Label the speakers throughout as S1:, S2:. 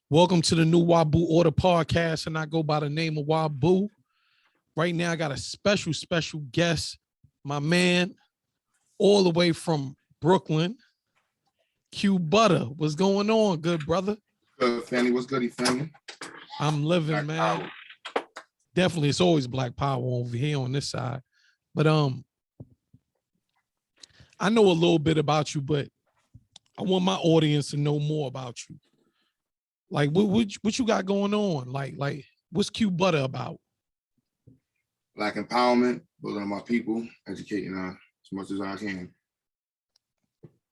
S1: Welcome to the new Wabu Order podcast, and I go by the name of Wabu. Right now, I got a special guest, my man, all the way from Brooklyn, Q Butter. What's going on, good brother?
S2: Good, Fanny. What's goody, Fanny?
S1: I'm living,
S2: Black
S1: man.
S2: Power.
S1: Definitely, it's always Black Power over here on this side. But I know a little bit about you, but I want my audience to know more about you. Like, what you got going on? Like, what's Q Butter about?
S2: Black empowerment, building on my people, educating as much as I can.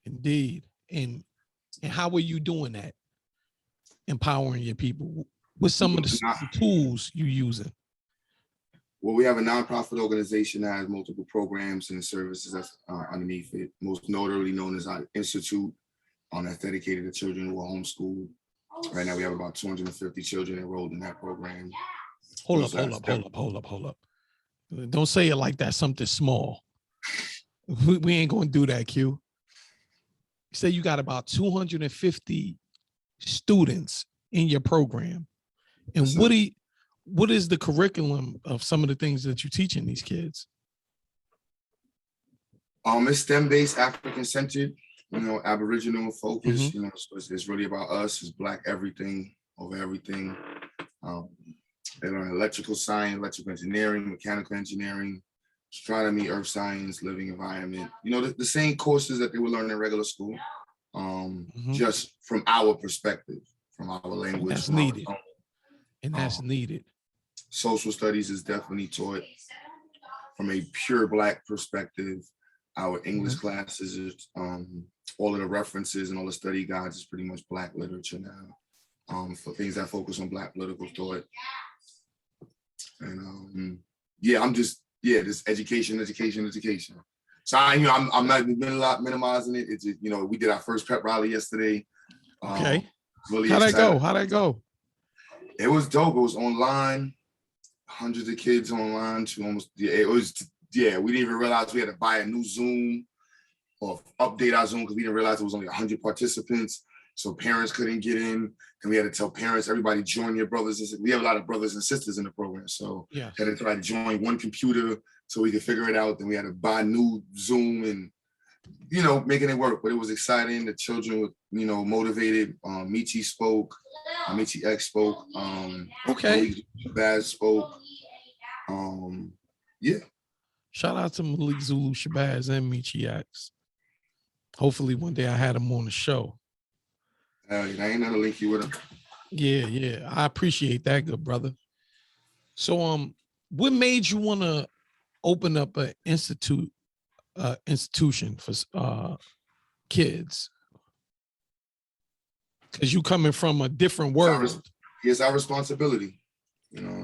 S1: Indeed. And how are you doing that? Empowering your people. What's some of the tools you using?
S2: Well, we have a nonprofit organization that has multiple programs and services that's underneath it, most notably known as our Institute, that's dedicated to children who are homeschooled. Right now, we have about 250 children enrolled in that program.
S1: Hold up. Don't say it like that's something small. We ain't going to do that, Q. You say you got about 250 students in your program. And what is the curriculum of some of the things that you're teaching these kids?
S2: It's STEM-based, African-centered, Aboriginal focus.
S1: Mm-hmm.
S2: It's really about us. It's Black everything over everything. They learn electrical science, electrical engineering, mechanical engineering, astronomy, earth science, living environment. The same courses that they would learn in regular school, just from our perspective, from our language.
S1: That's needed. That's needed.
S2: Social studies is definitely taught from a pure Black perspective. Our English classes is all of the references and all the study guides is pretty much Black literature now, for things that focus on Black political thought. And this education. So I'm not minimizing it. It's just, we did our first pep rally yesterday.
S1: Okay.
S2: Really
S1: How'd
S2: excited.
S1: that go?
S2: It was dope. It was online, hundreds of kids online to almost, we didn't even realize we had to buy a new Zoom or update our Zoom because we didn't realize it was only 100 participants. So parents couldn't get in. And we had to tell parents, everybody join your brothers and sisters. We have a lot of brothers and sisters in the program. So
S1: yeah,
S2: had to try to join one computer so we could figure it out. Then we had to buy new Zoom and, making it work. But it was exciting. The children were, motivated. Michi spoke. Xyayx spoke. Baz spoke.
S1: Shout out to Malik Zulu, Shabazz, and Xyayx. Hopefully one day I had them on the show.
S2: I ain't gonna link you with them.
S1: Yeah. I appreciate that, good brother. So, what made you want to open up an institution for kids? Because you coming from a different world.
S2: It's our responsibility.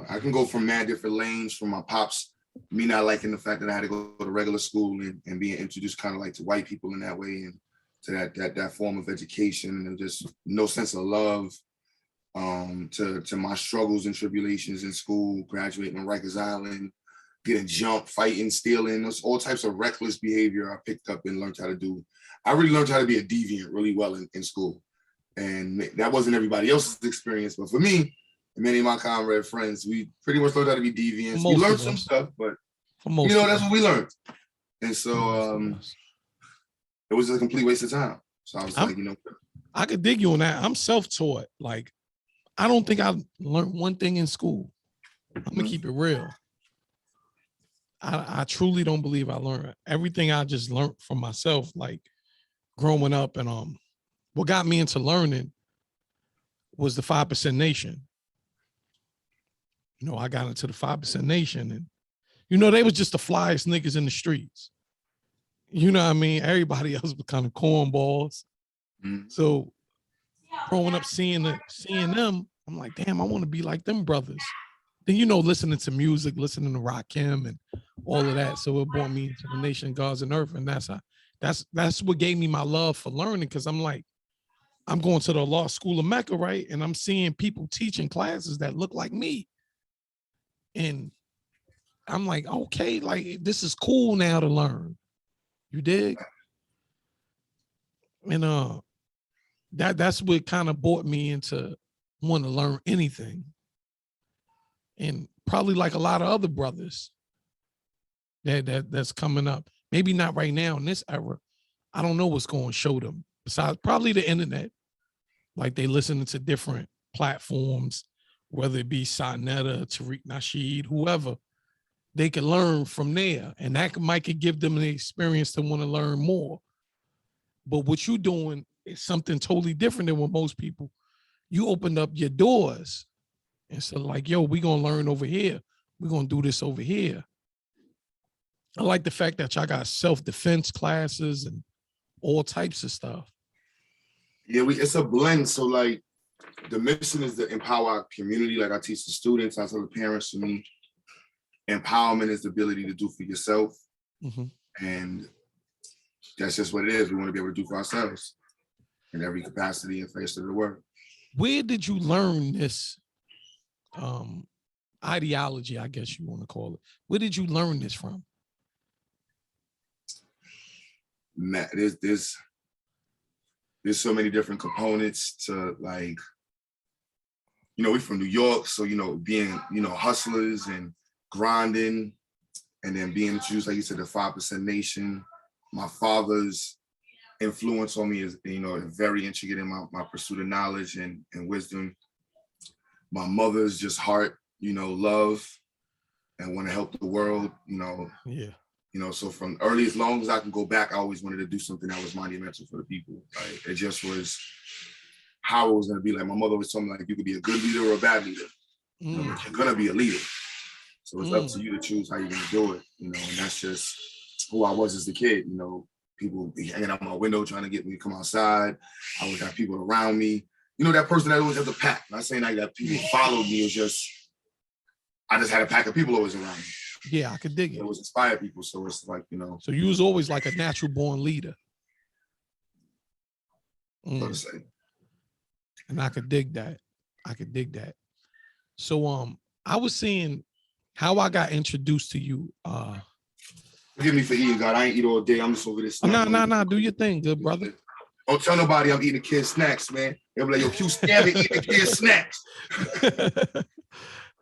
S2: I can go from mad different lanes from my pops, me not liking the fact that I had to go to regular school and being introduced kind of like to white people in that way and to that form of education and just no sense of love, to my struggles and tribulations in school, graduating on Rikers Island, getting jumped, fighting, stealing, those all types of reckless behavior I picked up and learned how to do. I really learned how to be a deviant really well in school. And that wasn't everybody else's experience, but for me, and many of my comrade friends, we pretty much learned how to be deviants. We learned some stuff, but that's what we learned. And so it was a complete waste of time. So I was
S1: I could dig you on that. I'm self-taught. Like, I don't think I learned one thing in school. I'm gonna keep it real. I truly don't believe I learned everything. I just learned from myself, like growing up. And what got me into learning was the 5% Nation. I got into the 5% Nation, and they was just the flyest niggas in the streets. You know what I mean? Everybody else was kind of cornballs. So growing up seeing them, I'm like, damn, I want to be like them brothers. Then listening to music, listening to Rakim and all of that. So it brought me into the Nation, Gods and Earth. And that's what gave me my love for learning, because I'm like, I'm going to the law school of Mecca, right? And I'm seeing people teaching classes that look like me. And I'm like, okay, like this is cool now to learn. You dig? And that's what kind of brought me into want to learn anything. And probably like a lot of other brothers that's coming up. Maybe not right now in this era. I don't know what's going to show them. Besides probably the internet. Like they listening to different platforms, whether it be Sonetta, Tariq Nasheed, whoever. They can learn from there. And that might could give them the experience to want to learn more. But what you're doing is something totally different than what most people. You opened up your doors and so like, yo, we're going to learn over here. We're going to do this over here. I like the fact that y'all got self-defense classes and all types of stuff.
S2: Yeah, it's a blend. So like the mission is to empower our community. Like I teach the students, I tell the parents, for me, empowerment is the ability to do for yourself. And that's just what it is. We want to be able to do for ourselves in every capacity and face of the word.
S1: Where did you learn this ideology, I guess you want to call it? Where did you learn this from?
S2: Man, there's so many different components to, like, you know, we're from New York, so, you know, being, you know, hustlers and grinding, and then being introduced, like you said, the 5% Nation. My father's influence on me is, you know, very intricate in my pursuit of knowledge and wisdom. My mother's just heart, you know, love and want to help the world, you know.
S1: Yeah.
S2: You know, so from early, as long as I can go back, I always wanted to do something that was monumental for the people. Like, it just was how it was going to be. Like, my mother always told me, like, you could be a good leader or a bad leader. You know, you're going to be a leader. So it's up to you to choose how you're going to do it, you know, and that's just who I was as a kid. You know, people be hanging out my window trying to get me to come outside. I always have people around me. You know, that person that always has a pack. I'm not saying I got people followed me. It was just, I just had a pack of people always around me.
S1: Yeah, I could dig it.
S2: It was inspire people, so it's like, you know.
S1: So you was always like a natural born leader.
S2: So to say.
S1: And I could dig that. I could dig that. So I was seeing how I got introduced to you.
S2: Forgive me for eating, God. I ain't eat all day. I'm just over this.
S1: No. Do your thing, good brother.
S2: Don't tell nobody I'm eating kids' snacks, man. They'll be like, yo, Q scamming eating kids' snacks.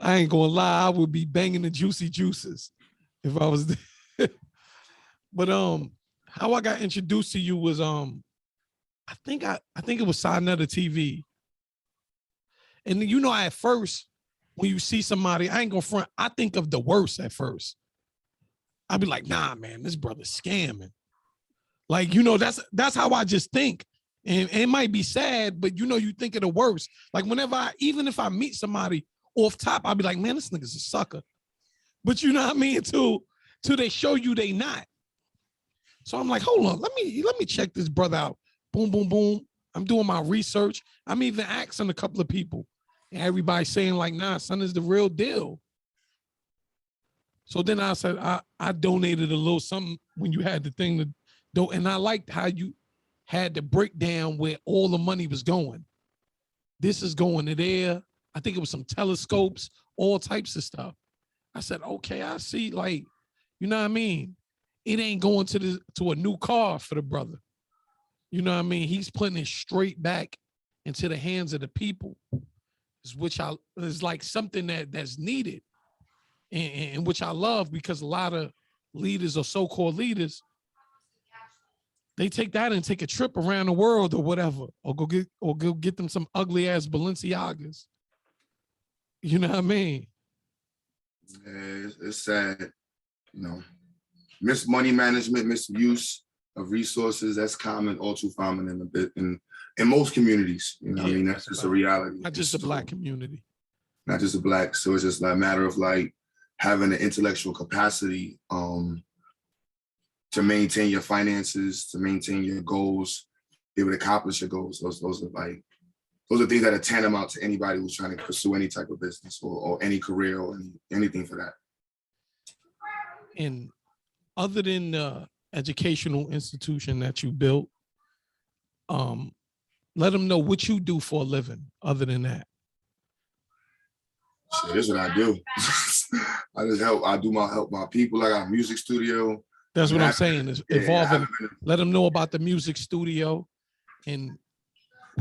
S1: I ain't gonna lie, I would be banging the juicy juices if I was there. But how I got introduced to you was I think it was Sonetta TV. And you know, at first, when you see somebody, I ain't gonna front, I think of the worst at first. I'd be like, nah, man, this brother's scamming. Like, you know, that's how I just think. And it might be sad, but you know, you think of the worst. Like whenever even if I meet somebody off top, I'll be like, man, this nigga's a sucker. But you know what I mean? Till they show you they not. So I'm like, hold on, let me check this brother out. Boom, boom, boom. I'm doing my research. I'm even asking a couple of people. And everybody's saying like, nah, son is the real deal. So then I said, I donated a little something when you had the thing to do. And I liked how you had the breakdown where all the money was going. This is going to there. I think it was some telescopes, all types of stuff. I said, okay, I see, like, you know what I mean? It ain't going to a new car for the brother. You know what I mean? He's putting it straight back into the hands of the people, which is like something that's needed and which I love, because a lot of leaders or so-called leaders, they take that and take a trip around the world or whatever, or go get them some ugly ass Balenciagas. You know what I mean?
S2: Yeah, it's sad, you know. Money management, misuse of resources, that's common, all too common in most communities. You know what I mean? That's just a reality.
S1: Not just the Black community.
S2: Not just the Black. So it's just like a matter of like having the intellectual capacity to maintain your finances, to maintain your goals, be able to accomplish your goals. Those are things that are tantamount to anybody who's trying to pursue any type of business or any career or anything for that.
S1: And other than the educational institution that you built, let them know what you do for a living other than that.
S2: So this is what I do. I just help. I help my people. I got a music studio.
S1: That's what I'm saying. Is evolving. Let them know about the music studio. And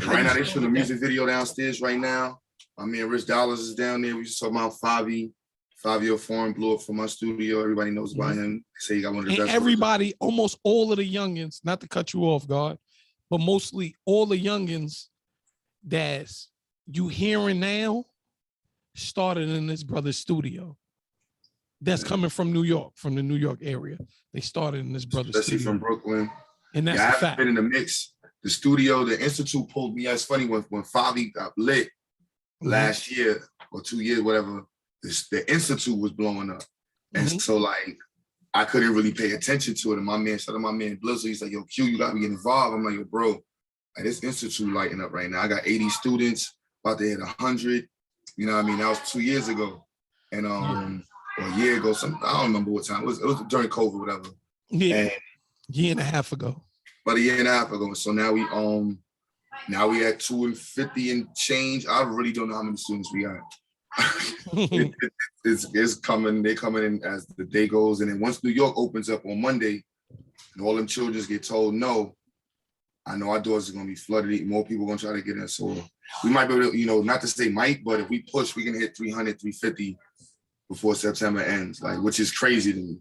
S2: right now, they shooting a music video downstairs right now. My man Rich Dollars is down there. We just talking about Favi. 5-year foreign blew up from my studio. Everybody knows about him. They say he got one of the
S1: And
S2: best.
S1: everybody, almost all of the youngins, not to cut you off, God, but mostly all the youngins that's you hearing now started in this brother's studio. That's coming from New York, from the New York area. They started in this brother's
S2: Especially
S1: studio.
S2: from Brooklyn.
S1: And that's
S2: I
S1: a
S2: haven't
S1: fact.
S2: been in the mix. The studio, the Institute pulled me. It's funny when Favi got lit last year or 2 years, whatever, the Institute was blowing up. And so like, I couldn't really pay attention to it. And my man, shout out to my man Blizzard, he's like, yo, Q, you got me get involved. I'm like, yo, bro, like, this Institute lighting up right now. I got 80 students, about to hit 100. You know what I mean? That was 2 years ago. And or a year ago, I don't remember what time. It was during COVID, whatever.
S1: Yeah,
S2: and
S1: year and a half ago.
S2: About a year and a half ago. So now we at 250 and change. I really don't know how many students we got. It's coming. They're coming in as the day goes, and then once New York opens up on Monday, and all them children get told no, I know our doors are gonna be flooded. More people are gonna try to get in. So we might be able to, not to say might, but if we push, we can hit 300, 350 before September ends. Like, which is crazy to me.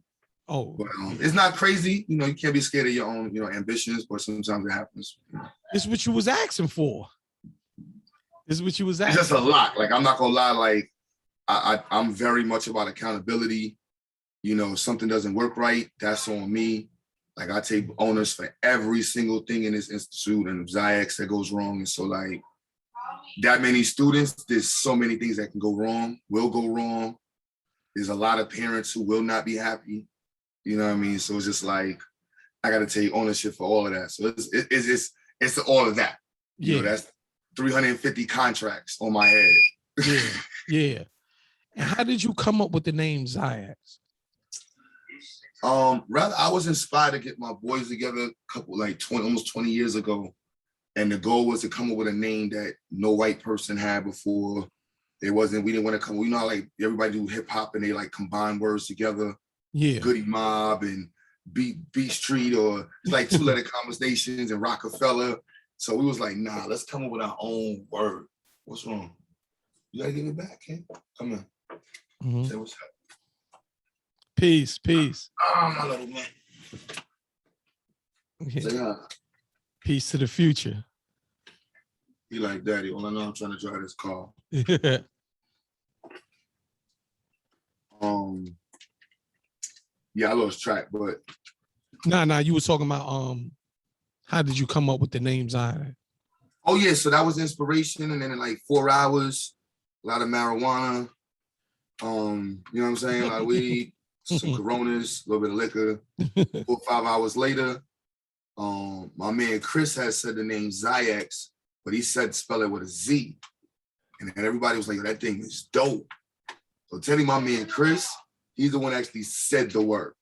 S1: Oh,
S2: but it's not crazy. You can't be scared of your own, ambitions, but sometimes it happens.
S1: This is what you was asking for. This is what you was asking.
S2: It's just a lot. Like, I'm not gonna lie. Like, I'm very much about accountability. Something doesn't work right, that's on me. Like, I take onus for every single thing in this institute and Xyayx that goes wrong. And so, like, that many students, there's so many things that can go wrong, will go wrong. There's a lot of parents who will not be happy. You know what I mean? So it's just like, I got to take ownership for all of that. So it's all of that. That's 350 contracts on my head.
S1: Yeah. And how did you come up with the name Zayax?
S2: Rather, I was inspired to get my boys together almost 20 years ago. And the goal was to come up with a name that no white person had before. We didn't want to come, like everybody do hip hop and they like combine words together. Yeah. Goody Mob and Beat Street, or it's like two-letter conversations and Rockefeller. So we was like, nah, let's come up with our own word. What's wrong? You gotta give it back, Ken. Come on. Say what's up.
S1: Peace.
S2: Oh, my little man.
S1: Yeah. Peace to the future.
S2: Be like daddy. All I know, I'm trying to drive this car. Yeah, I lost track, but
S1: nah. You were talking about how did you come up with the name Zion?
S2: Oh yeah, so that was inspiration, and then in like 4 hours, a lot of marijuana, you know what I'm saying, a lot of weed, some Coronas, a little bit of liquor. 4 or 5 hours later, my man Chris had said the name Zayax, but he said spell it with a Z, and then everybody was like, "Yo, that thing is dope." So telling my man Chris, he's the one that actually said the word.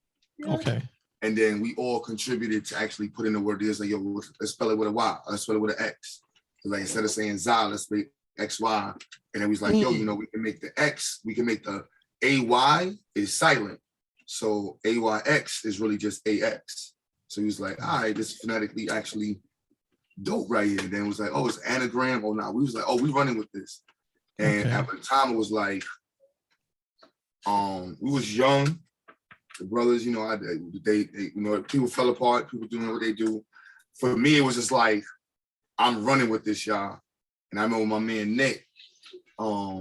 S1: Okay. And
S2: then we all contributed to actually put in the word. It's like, yo, let's spell it with a Y. Let's spell it with an X. So like, instead of saying Zah, let's make XY. And then we was like, yo, we can make the X, we can make the AY is silent. So AYX is really just AX. So he was like, all right, this is phonetically actually dope right here. And then it was like, oh, it's anagram. Oh, no. We was like, oh, we running with this. And at the time, it was like, we was young. The brothers, people fell apart. People doing what they do. For me, it was just like, I'm running with this, y'all. And I remember my man Nick.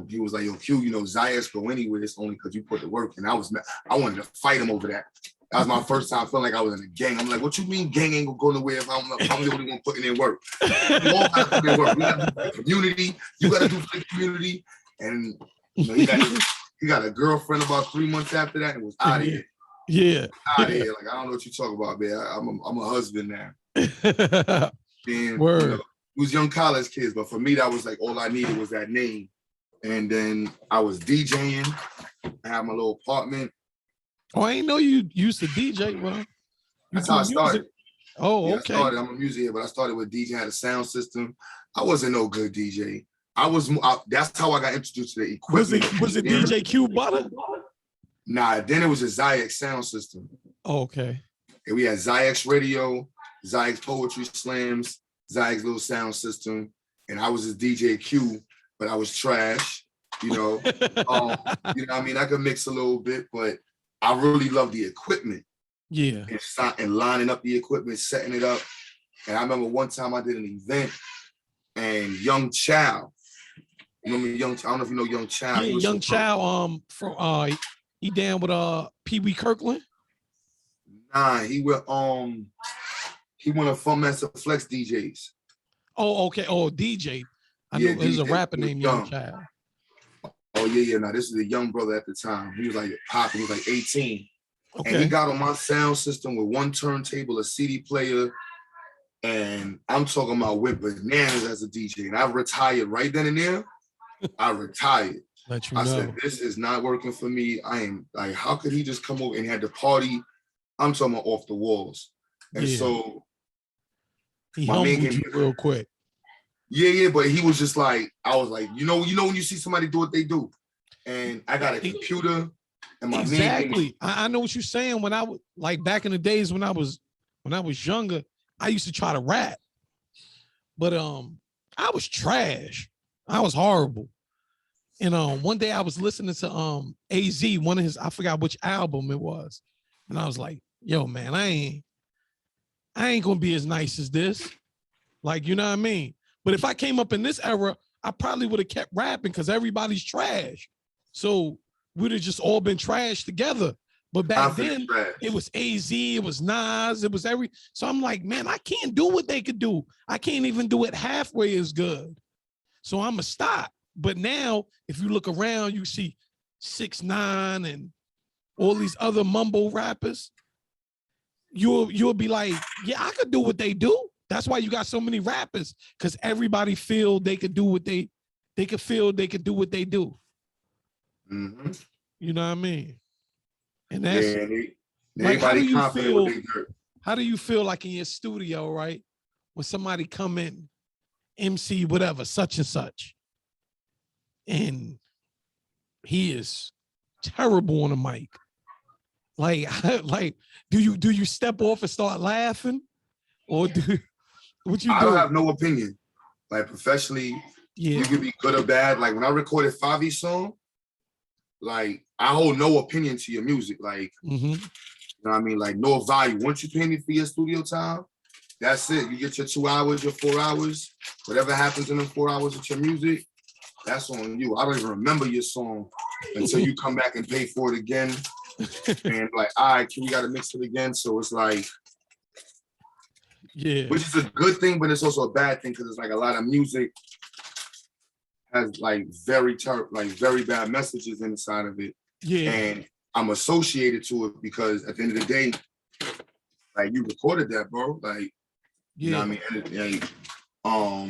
S2: He was like, "Yo, Q, Zayax go anywhere. It's only because you put the work." And I wanted to fight him over that. That was my first time feeling like I was in a gang. I'm like, "What you mean, gang ain't gonna go nowhere if I'm the only one putting in work? We all gotta put in work. We gotta do for the community. You gotta do for the community." And he got a girlfriend about 3 months after that, and was out of here.
S1: Yeah,
S2: out of here. Like, I don't know what you talk about, man. I'm a husband now. And
S1: Word.
S2: We was young college kids, but for me, that was like all I needed was that name. And then I was DJing. I had my little apartment.
S1: Oh, I didn't know you used to DJ, bro.
S2: That's how I started.
S1: Oh, okay.
S2: I'm a musician, but I started with DJ. I had a sound system. I wasn't no good DJ. That's how I got introduced to the equipment.
S1: Was it DJ Q Butter?
S2: Nah, then it was a Zayax sound system.
S1: Oh, okay.
S2: And we had Zayax radio, Zayax poetry slams, Zayax little sound system, and I was his DJ Q. but I was trash, you know. You know what I mean? I could mix a little bit, but I really love the equipment.
S1: Yeah.
S2: And lining up the equipment, setting it up. And I remember one time I did an event and Young Chow, you know, I don't know if you know Young Chow.
S1: Yeah, Young Chow, from he down with Pee Wee Kirkland.
S2: Nah, he went on Fun Master Flex DJs.
S1: Oh, okay. Oh, DJ. I knew there's a rapper named Young Chow.
S2: Oh yeah. Now this is a young brother at the time. He was like popping. He was like 18.
S1: Okay.
S2: And he got on my sound system with one turntable, a CD player, and I'm talking about with bananas as a DJ. And I retired right then and there. I retired.
S1: Let you
S2: I
S1: know.
S2: said, this is not working for me. I am like, how could he just come over and had the party? I'm talking about off the walls. And so
S1: he humbled you real quick.
S2: Yeah, but he was just like, I was like, you know when you see somebody do what they do. And I got a computer and my
S1: exactly. I know what you're saying. When I was like back in the days when I was younger, I used to try to rap. But I was trash. I was horrible. And one day I was listening to AZ, one of his, I forgot which album it was. And I was like, yo, man, I ain't gonna be as nice as this. Like, you know what I mean? But if I came up in this era, I probably would have kept rapping because everybody's trash. So we'd have just all been trash together. But back then, it was AZ, it was Nas, it was so I'm like, man, I can't do what they could do. I can't even do it halfway as good. So I'm gonna stop. But now, if you look around, you see 6ix9ine and all these other mumble rappers. You'll be like, yeah, I could do what they do. That's why you got so many rappers, because everybody feel they could do what they could feel they could do what they do.
S2: Mm-hmm.
S1: You know what I mean? And that's
S2: like, how
S1: do you feel like in your studio, right? When somebody come in, MC, whatever, such and such, and he is terrible on the mic. Like do you step off and start laughing? Or what you do?
S2: I don't have no opinion. Like professionally, you can be good or bad. Like when I recorded 5E song, like I hold no opinion to your music. Like, you know what I mean? Like no value. Once you pay me for your studio time, that's it. You get your 2 hours, your 4 hours. Whatever happens in them 4 hours with your music, that's on you. I don't even remember your song until you come back and pay for it again. And like, all right, we gotta mix it again. So it's like, which is a good thing, but it's also a bad thing because it's like a lot of music has like very bad messages inside of it. Yeah. And I'm associated to it because at the end of the day, like you recorded that, bro. Like, you know what I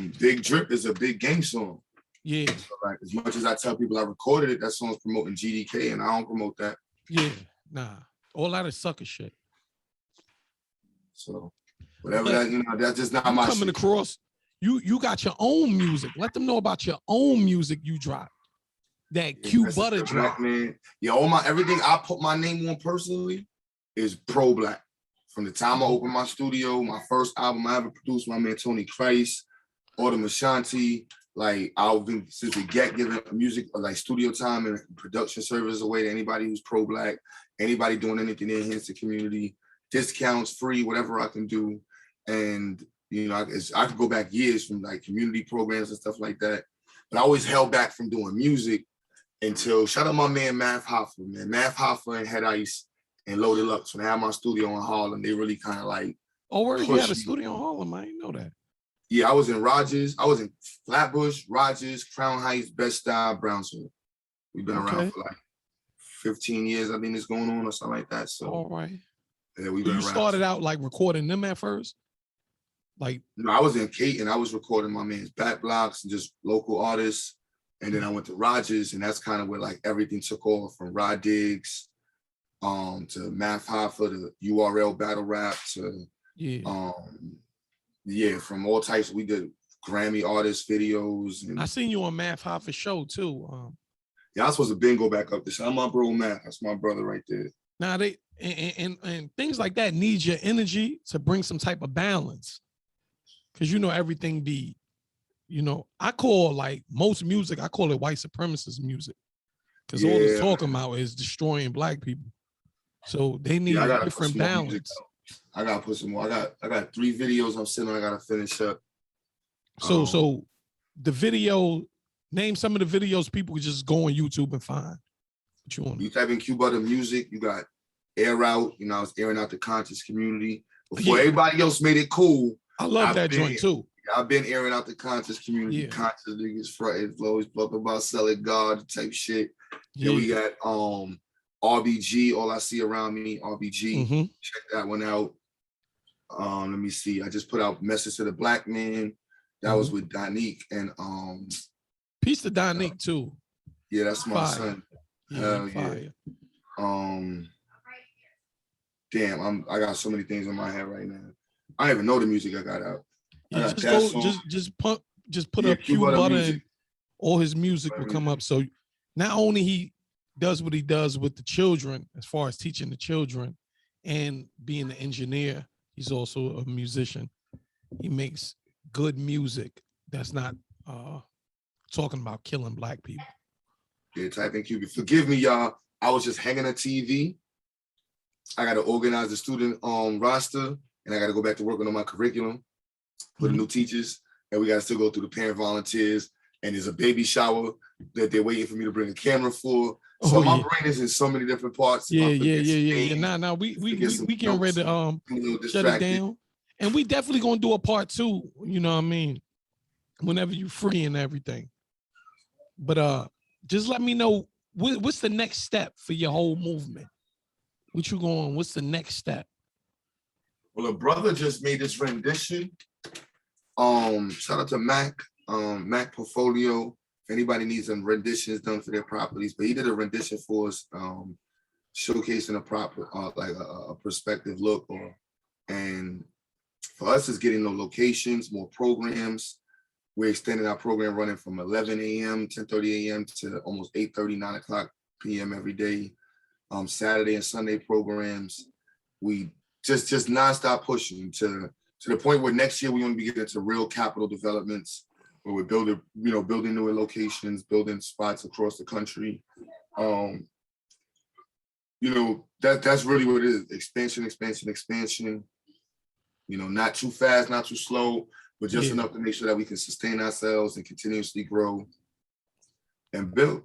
S2: mean? Big Drip is a big gang song. Yeah. So like as much as I tell people I recorded it, that song's promoting GDK and I don't promote that.
S1: Yeah, nah. All that is sucker shit.
S2: So whatever that, you know, that's just not my
S1: coming
S2: shit.
S1: Across. You got your own music. Let them know about your own music you dropped. That Q Butter drop.
S2: Man. Yeah, everything I put my name on personally is pro black. From the time I opened my studio, my first album I ever produced, my man Tony Christ, Autumn Ashanti, like I've been since the get giving music like studio time and production service away to anybody who's pro black, anybody doing anything to enhance the community, discounts, free, whatever I can do. And you know, I could go back years from like community programs and stuff like that. But I always held back from doing music until shout out my man Math Hoffa, man. Math Hoffa and Head Ice and Loaded Lux. When I had my studio in Harlem, they really kind of like.
S1: Oh, where you had a studio in Harlem? I didn't know that.
S2: Yeah, I was in Rogers. I was in Flatbush, Rogers, Crown Heights, Bed-Stuy, Brownsville. We've been around for like 15 years. I think it's going on or something like that. So,
S1: all right.
S2: Yeah, we've been around.
S1: Started out like recording them at first? Like,
S2: no, I was in Kate and I was recording my man's back blocks and just local artists. And then I went to Rogers, and that's kind of where like everything took off from Rod Diggs to Math Hoffa to URL Battle Rap to from all types. We did Grammy artist videos. And
S1: I seen you on Math Hoffa show too.
S2: Yeah, I was supposed to bingo back up this. I'm my bro Math. That's my brother right there.
S1: Now they and things like that need your energy to bring some type of balance. Cause you know everything be you know, I call like most music, I call it white supremacist music. Because all it's talking about is destroying black people. So they need a different balance.
S2: I gotta put some more. I got 3 videos I'm sitting on. I gotta finish up.
S1: So the video, name some of the videos people could just go on YouTube and find. What you want?
S2: You type in Q Butter music, you got Air Out, you know, I was airing out the conscious community. Before everybody else made it cool.
S1: I love that joint too.
S2: I've been airing out the conscious community, conscious niggas fronting, always talking about selling God type shit. Then we got RBG, All I See Around Me, RBG. Check that one out. Let me see. I just put out Message to the Black Man. That was with Donique and
S1: peace to Donique too.
S2: Yeah, that's my son.
S1: Fire.
S2: Damn, I got so many things in my head right now. I don't even know the music I got out.
S1: Yeah, just put up Q Butter and all his music will come up. So not only he does what he does with the children, as far as teaching the children and being an engineer, he's also a musician. He makes good music that's not talking about killing black people.
S2: Yeah, type in QB. Forgive me, y'all. I was just hanging a TV. I got to organize the student roster, and I got to go back to working on my curriculum for the new teachers. And we got to still go through the parent volunteers. And there's a baby shower that they're waiting for me to bring a camera for. So my brain is in so many different parts.
S1: Yeah. Now we getting ready to shut it down. And we definitely gonna do a part 2, you know what I mean? Whenever you free and everything. But just let me know what's the next step for your whole movement. What's the next step?
S2: Well, a brother just made this rendition. Shout out to Mac Portfolio. If anybody needs some renditions done for their properties, but he did a rendition for us, showcasing a proper a perspective look. And for us, it's getting those locations, more programs. We're extending our program running from 11 a.m., 10:30 a.m. to almost 8:30, 9 o'clock p.m. every day. Saturday and Sunday programs. We just nonstop pushing to the point where next year we want to be getting into real capital developments, where we're building newer locations, building spots across the country. That's really what it is. Expansion. Not too fast, not too slow, but just enough to make sure that we can sustain ourselves and continuously grow and build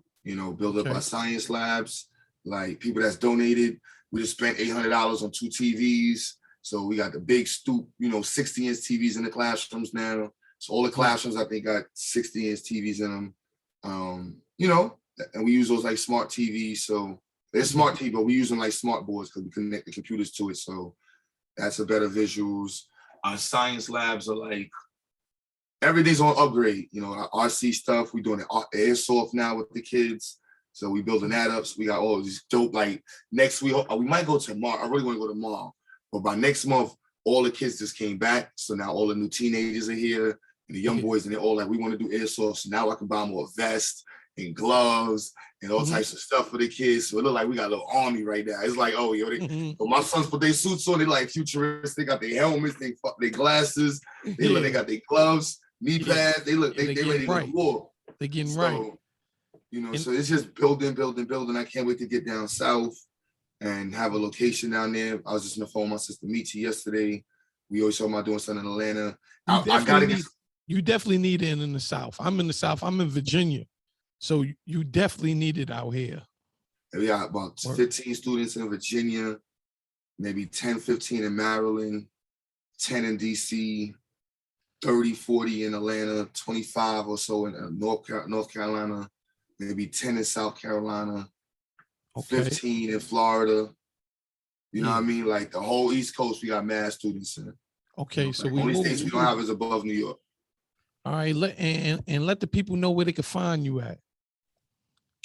S2: up our science labs. Like people that's donated, we just spent $800 on 2 TVs. So we got the big stoop, 60-inch TVs in the classrooms now. So all the classrooms, I think, got 60-inch TVs in them. And we use those like smart TVs. So they're smart TV, but we use them like smart boards because we connect the computers to it. So that's a better visuals. Our science labs are like, everything's on upgrade. Our RC stuff, we're doing the airsoft now with the kids. So we building that up. So we got all these dope, like next week, we might go tomorrow. I really want to go tomorrow. But by next month, all the kids just came back. So now all the new teenagers are here and the young boys, and they're all like, we want to do airsoft. So now I can buy more vests and gloves and all types of stuff for the kids. So it look like we got a little army right now. It's like, oh, my sons put their suits on. They like futuristic. They got their helmets, they glasses. They got their gloves, knee pads. They ready to go to war.
S1: They're getting right.
S2: So it's just building. I can't wait to get down south and have a location down there. I was just on the phone with my sister Michi yesterday. We always talking about doing something in Atlanta.
S1: You definitely need it in the South. I'm in the South. I'm in Virginia. So you definitely need it out here.
S2: We got about 15 students in Virginia, maybe 10, 15 in Maryland, 10 in DC, 30, 40 in Atlanta, 25 or so in North Carolina, maybe 10 in South Carolina, 15 in Florida. You know what I mean? Like the whole East Coast, we got mad students in.
S1: Okay, so
S2: the only states we don't have is above New York.
S1: All right, let the people know where they can find you at.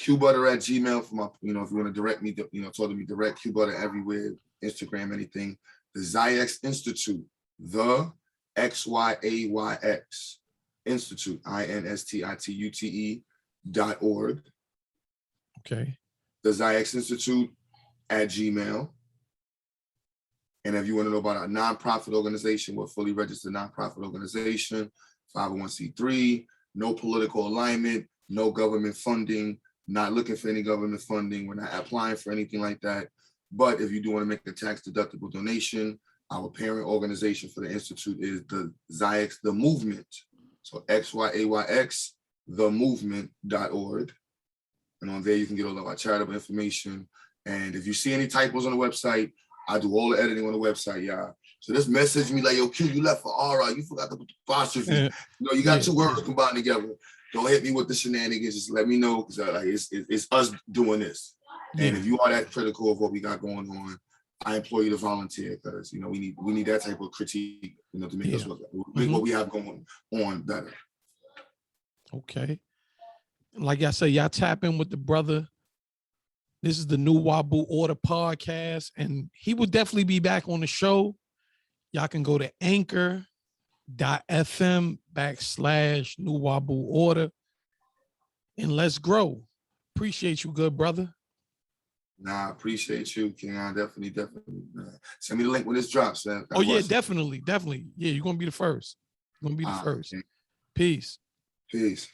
S2: QButter@gmail for my, if you want to direct me, talk to me direct. QButter everywhere, Instagram, anything. The Zayax Institute, the Xyayx Institute, INSTITUTE.org.
S1: Okay.
S2: The Zayax Institute @gmail. And if you want to know about our nonprofit organization, we're a fully registered nonprofit organization, 501c3. no political alignment, no government funding, not looking for any government funding. We're not applying for anything like that. But if you do want to make a tax deductible donation, our parent organization for the Institute is the Zayax, the Movement. So Xyayx, themovement.org. And on there, you can get all of our charitable information. And if you see any typos on the website, I do all the editing on the website, y'all. So just message me like, yo, Q, you left for aura. You forgot to put the apostrophe. You know, you got two words combined together. Don't hit me with the shenanigans. Just let me know, because like, it's us doing this. And if you are that critical of what we got going on, I implore you to volunteer, because you know we need that type of critique, you know, to make us make what we have going on better.
S1: Okay. Like I said, y'all tap in with the brother. This is the New Wabu Order podcast, and he will definitely be back on the show. Y'all can go to anchor.fm/New Wabu Order, and let's grow. Appreciate you, good brother.
S2: Nah, I appreciate you, King. I definitely. Send me the link when this drops, man.
S1: Oh yeah, definitely. Yeah, you're gonna be the first. You're gonna be the first.
S2: Okay.
S1: Peace.
S2: Peace.